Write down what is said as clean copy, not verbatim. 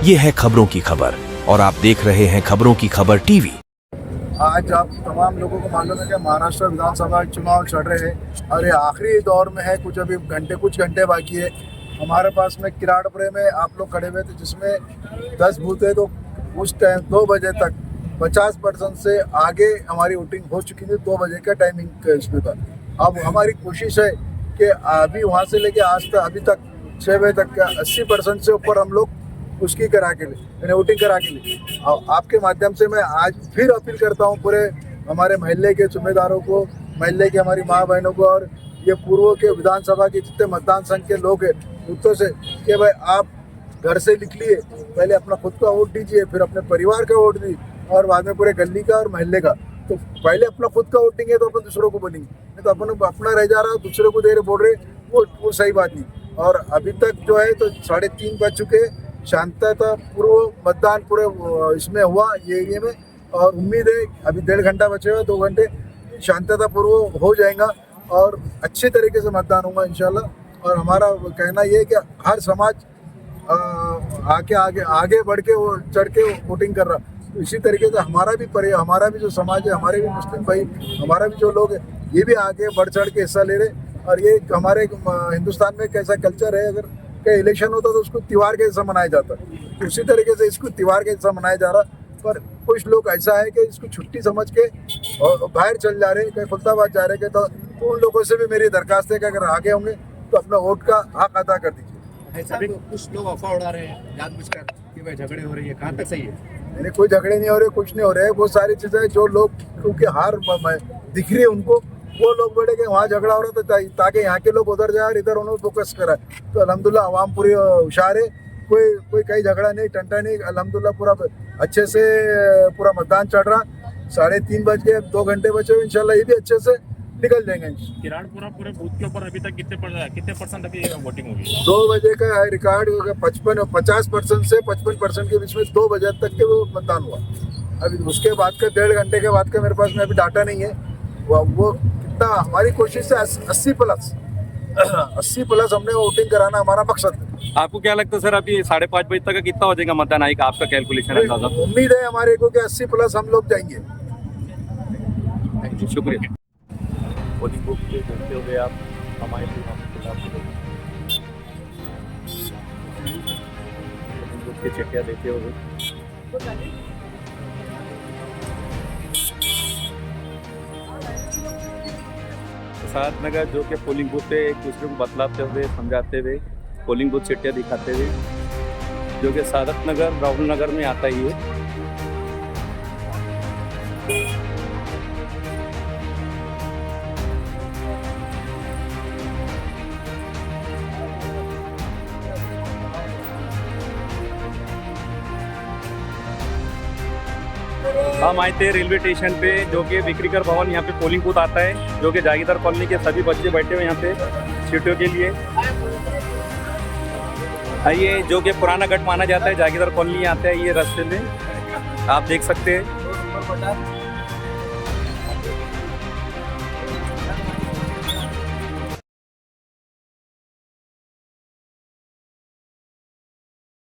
ये है खबरों की खबर और आप देख रहे हैं खबरों की खबर टीवी। आज आप तमाम लोगों को मालूम है कि महाराष्ट्र विधानसभा चुनाव चल रहे हैं और ये आखिरी दौर में है। कुछ घंटे बाकी है। हमारे पास में किराड़पुरे में आप लोग खड़े हुए थे, जिसमें 10 बूथ है। तो उस टाइम 2 बजे तक 50% से आगे हमारी वोटिंग हो चुकी थी। 2 बजे का टाइमिंग इसमें था। अब हमारी कोशिश है कि अभी वहाँ से लेके आज तक अभी तक 6 बजे तक का 80% से ऊपर हम लोग उसकी करा के लिए, यानी वोटिंग करा के लिए। आपके माध्यम से मैं आज फिर अपील करता हूँ पूरे हमारे मोहल्ले के जिम्मेदारों को, मोहल्ले की हमारी माँ बहनों को और ये पूर्व के विधानसभा के जितने मतदान संघ के लोग हैं उत्तर से, कि भाई आप घर से निकलिए, पहले अपना खुद का वोट दीजिए, फिर अपने परिवार का वोट दीजिए और बाद में पूरे गली का और मोहल्ले का। तो पहले अपना खुद का वोट देंगे तो अपन दूसरों को बोलेंगे, नहीं तो अपन अपना रह जा रहा है, दूसरे को दे रहे बोल रहे, वो सही बात नहीं। और अभी तक जो है तो 3:30 बज चुके, शांतता पूर्व मतदान पूरे इसमें हुआ ये एरिया में। और उम्मीद है अभी 1.5 घंटा बचे हुए, 2 घंटे शांतता पूर्व हो जाएगा और अच्छे तरीके से मतदान होगा इंशाल्लाह। और हमारा कहना ये है कि हर समाज आगे बढ़ के चढ़ के वोटिंग कर रहा। तो इसी तरीके से हमारा भी जो समाज है, हमारे भी मुस्लिम भाई, हमारा भी जो लोग हैं, ये भी आगे बढ़ चढ़ के हिस्सा ले रहे। और ये हमारे हिंदुस्तान में कैसा कल्चर है, अगर का इलेक्शन होता तो उसको त्योहार के जैसा मनाया जाता, तो उसी तरीके से इसको त्योहार के जैसा मनाया जा रहा। पर कुछ लोग ऐसा है कि इसको छुट्टी समझ के और बाहर चल जा रहे हैं, कहीं खुलताबाद जा रहे हैं। तो उन लोगों से भी मेरी दरखास्त है कि अगर आगे होंगे तो अपना वोट का हक अदा कर दीजिए। ऐसा भी कुछ लोग अफवाह उड़ा रहे हैं जानबूझकर कि भाई झगड़े हो रही है, कहाँ तक सही है? मैंने कोई झगड़े नहीं हो रहे, कुछ नहीं हो रहे। बहुत सारी चीज़ें जो लोग क्योंकि हार दिख रही है उनको, वो लोग बोले कि वहाँ झगड़ा हो रहा था ताकि यहाँ के लोग उधर जाए और इधर उन्होंने फोकस करा। तो अल्हम्दुलिल्लाह आवाम पूरी होशियार है, कोई कहीं झगड़ा नहीं, टंटा नहीं। अल्हम्दुलिल्लाह पूरा अच्छे से पूरा मतदान चल रहा। 3:30 बज गए, 2 घंटे बचे हुए, इंशाल्लाह ये भी अच्छे से निकल जाएंगे। किराड़पुरा पूरे बूथ के ऊपर अभी तक कितने परसेंट अभी वोटिंग होगी? 2 बजे का है रिकॉर्ड 50% से 55% के बीच में 2 बजे तक के वो मतदान हुआ। अभी उसके बाद का 1.5 घंटे के बाद का मेरे पास में अभी डाटा नहीं है। वो कितना हमारी कोशिश है 80 प्लस हमने वोटिंग कराना हमारा मकसद है। आपको क्या लगता है सर, अभी 5:30 बजे तक का कितना हो जाएगा मतदान आएगा? आपका कैलकुलेशन है? उम्मीद है हमारे को कि 80 प्लस हम लोग जाएंगे। शुक्रिया। पोलिंग बूथ पे घूमते हुए आप हमारे पोलिंग बूथ की चिट्ठियाँ देते हुए प्रसाद नगर जो कि पोलिंग बूथ पे एक दूसरे को बतलाते हुए, समझाते हुए, पोलिंग बूथ चिट्ठियाँ दिखाते हुए, जो कि सादत नगर राहुल नगर में आता ही है। हम आए थे रेलवे स्टेशन पे, जो कि विक्रीकर भवन, यहाँ पे पोलिंग बूथ आता है, जो कि जागीरदार कॉलोनी के सभी बच्चे बैठे हुए यहाँ पे सीटों के लिए। ये जो कि पुराना गढ़ माना जाता है, जागीरदार कॉलोनी आता है ये रास्ते में, आप देख सकते हैं।